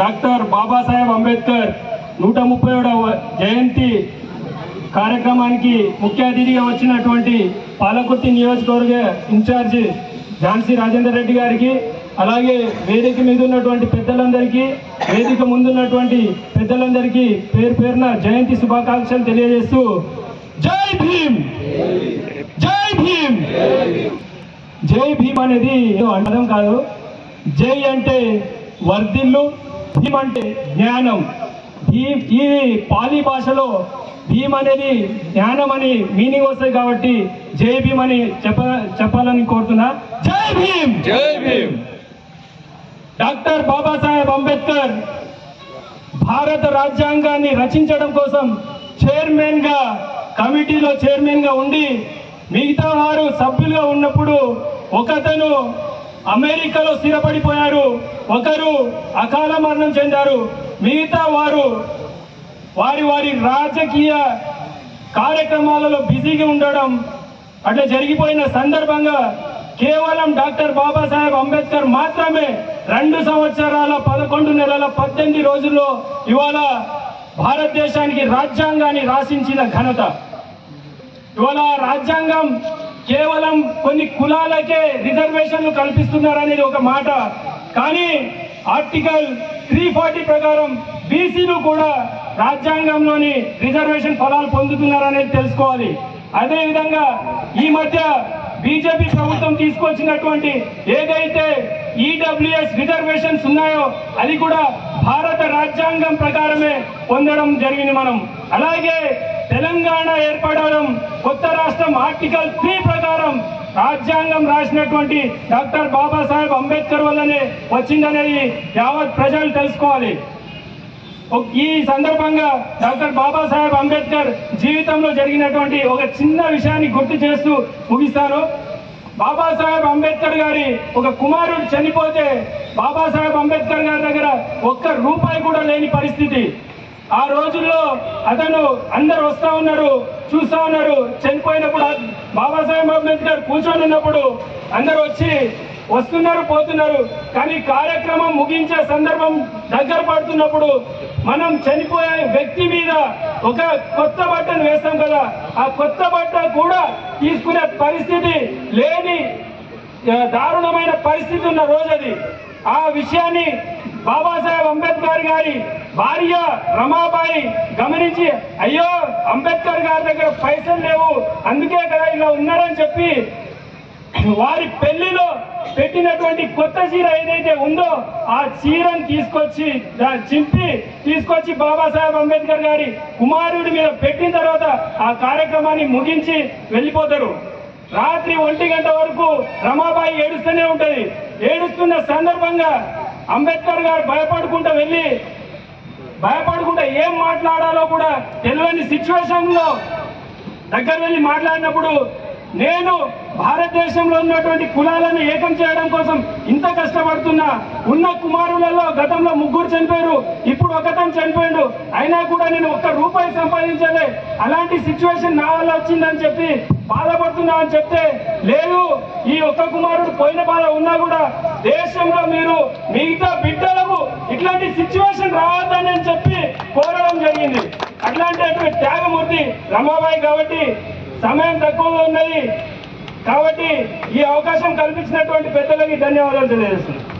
Doctor Babasaheb Ambedkar 137వ జయంతి కార్యక్రమానికి ముఖ్య అతిథిగా వచ్చినటువంటి పాలకుర్తి నియోజకవర్గ ఇన్ఛార్జి ఝాన్సీ రాజేందర్ రెడ్డి గారికి, అలాగే వేదిక మీద ఉన్నటువంటి పెద్దలందరికీ, వేదిక ముందున్నటువంటి పెద్దలందరికీ పేరు పేరున జయంతి శుభాకాంక్షలు తెలియజేస్తూ జై భీమ్, జై భీమ్. జై భీమ్ అనేది అర్థం కాదు. జై అంటే వర్ధిల్లు, భీమ్ అంటే జ్ఞానం. ఈ పాలీ భాషలో భీమ్ అనేది జ్ఞానం అని మీనింగ్ వస్తాయి కాబట్టి జై భీమ్ అని చెప్పాలని కోరుతున్నా. జై భీమ్, జై భీమ్. డాక్టర్ బాబాసాహెబ్ అంబేద్కర్ భారత రాజ్యాంగాన్ని రచించడం కోసం కమిటీలో చైర్మన్ గా ఉండి మిగతా వారు సభ్యులుగా ఉన్నప్పుడు ఒకతను అమెరికాలో స్థిరపడిపోయారు, ఒకరు అకాల మరణం చెందారు. మిగతా వారు వారి వారి రాజకీయ కార్యక్రమాలలో బిజీగా ఉండడం అట్లా జరిగిపోయిన సందర్భంగా కేవలం డాక్టర్ బాబాసాహెబ్ అంబేద్కర్ మాత్రమే 2 సంవత్సరాల 11 నెలల 18 రోజుల్లో ఇవాళ భారతదేశానికి రాజ్యాంగాన్ని రాసించిన ఘనత. ఇవాళ రాజ్యాంగం కేవలం కొన్ని కులాలకే రిజర్వేషన్లు కల్పిస్తున్నారనేది ఒక మాట, కానీ ఆర్టికల్ 340 ప్రకారం బీసీలు కూడా రాజ్యాంగంలోని రిజర్వేషన్ ఫలాలు పొందుతున్నారనేది తెలుసుకోవాలి. అదేవిధంగా ఈ మధ్య బీజేపీ ప్రభుత్వం తీసుకొచ్చినటువంటి ఏదైతే ఈడబ్ల్యూఎస్ రిజర్వేషన్స్ ఉన్నాయో అది కూడా భారత రాజ్యాంగం ప్రకారమే పొందడం జరిగింది మనం. అలాగే తెలంగాణ ఏర్పడడం కొత్త రాష్ట్రం ఆర్టికల్ 3 ప్రకారం రాజ్యాంగం రాసినటువంటి డాక్టర్ బాబాసాహెబ్ అంబేద్కర్ వల్లనే వచ్చిందనేది యావత్ ప్రజలు తెలుసుకోవాలి. ఈ సందర్భంగా డాక్టర్ బాబాసాహెబ్ అంబేద్కర్ జీవితంలో జరిగినటువంటి ఒక చిన్న విషయాన్ని గుర్తు చేస్తూ ముగిస్తాను. బాబాసాహెబ్ అంబేద్కర్ గారి ఒక కుమారుడు చనిపోతే బాబాసాహెబ్ అంబేద్కర్ గారి దగ్గర ₹1 కూడా లేని పరిస్థితి. ఆ రోజుల్లో అతను అందరు వస్తా ఉన్నారు, చూస్తా ఉన్నారు. చనిపోయినప్పుడు బాబాసాహెబ్ అంబేద్కర్ కూర్చొని ఉన్నప్పుడు అందరు వచ్చి వస్తున్నారు, పోతున్నారు. కానీ కార్యక్రమం ముగించే సందర్భం దగ్గర పడుతున్నప్పుడు మనం చనిపోయే వ్యక్తి మీద ఒక కొత్త బట్టను వేస్తాం కదా, ఆ కొత్త బట్ట కూడా తీసుకునే పరిస్థితి లేని దారుణమైన పరిస్థితి ఉన్న రోజు అది. ఆ విషయాన్ని బాబాసాహెబ్ అంబేద్కర్ గారి భార్య రమాబాయి గమనించి, అయ్యో అంబేద్కర్ గారి దగ్గర పైసలు లేవు, అందుకే కదా ఇలా ఉన్నారని చెప్పి వారి పెళ్లిలో పెట్టినటువంటి కొత్త చీర ఏదైతే ఉందో ఆ చీరను తీసుకొచ్చి బాబాసాహెబ్ అంబేద్కర్ గారి కుమారుడి మీద పెట్టిన తర్వాత ఆ కార్యక్రమాన్ని ముగించి వెళ్ళిపోతారు. రాత్రి 1 గంట వరకు రమాబాయి ఏడుస్తూనే ఉంటది. ఏడుస్తున్న సందర్భంగా అంబేద్కర్ గారు భయపడుకుంటూ ఏం మాట్లాడాలో కూడా తెలియని సిచ్యువేషన్ లో దగ్గర వెళ్ళి మాట్లాడినప్పుడు, నేను భారతదేశంలో ఉన్నటువంటి కులాలను ఏకం చేయడం కోసం ఇంత కష్టపడుతున్నా, ఉన్న కుమారులలో గతంలో 3 చనిపోయారు, ఇప్పుడు ఒకతను చనిపోయాడు, అయినా కూడా నేను ₹1 సంపాదించలే, అలాంటి సిచ్యువేషన్ నా వల్ల వచ్చిందని చెప్పి బాధపడుతున్నా అని చెప్తే, లేదు ఈ ఒక్క కుమారుడు పోయిన బాధ ఉన్నా కూడా దేశంలో మీరు మిగతా బిడ్డలకు ఇట్లాంటి సిచ్యువేషన్ రావద్దని చెప్పి కోరడం జరిగింది. అట్లాంటి త్యాగమూర్తి రమాబాయి. కాబట్టి సమయం తక్కువగా ఉన్నది కాబట్టి ఈ అవకాశం కల్పించినటువంటి పెద్దలకి ధన్యవాదాలు తెలియజేస్తున్నాను.